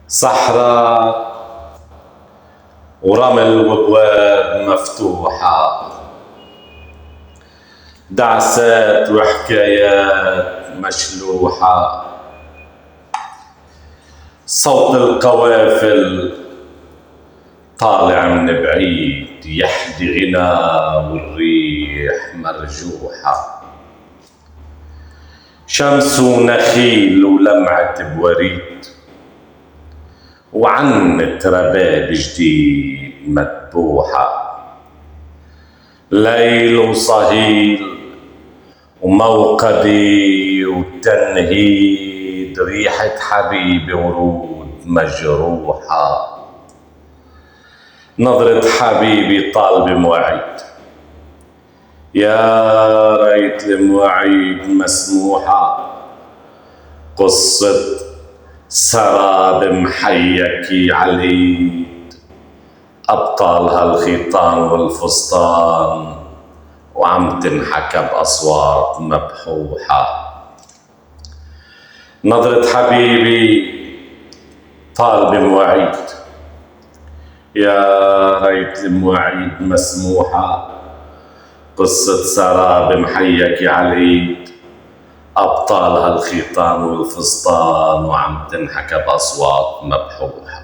صحراء ورمل وابواب مفتوحة، دعسات وحكايات مشلوحة، صوت القوافل طالع من بعيد يحدي غنى والريح مرجوحة، شمس ونخيل ولمعة بوريد وعنة رباب جديد مذبوحة، ليل وصهيل وموقدي وتنهيد، ريحة حبيبي ورود مجروحة، نظرة حبيبي طالبة مواعيد، يا ريت المواعيد مسموحة، قصة سراب محيكي عالإيد، أبطالها الخيطان والفستان وعم تنحكى بأصوات مبحوحة، نظرة حبيبي طالبة مواعيد، يا ريت المواعيد مسموحة، قصة سراب محيكي عالإيد، أبطالها الخيطان والفستان وعم تنحكى بأصوات مبحوحة.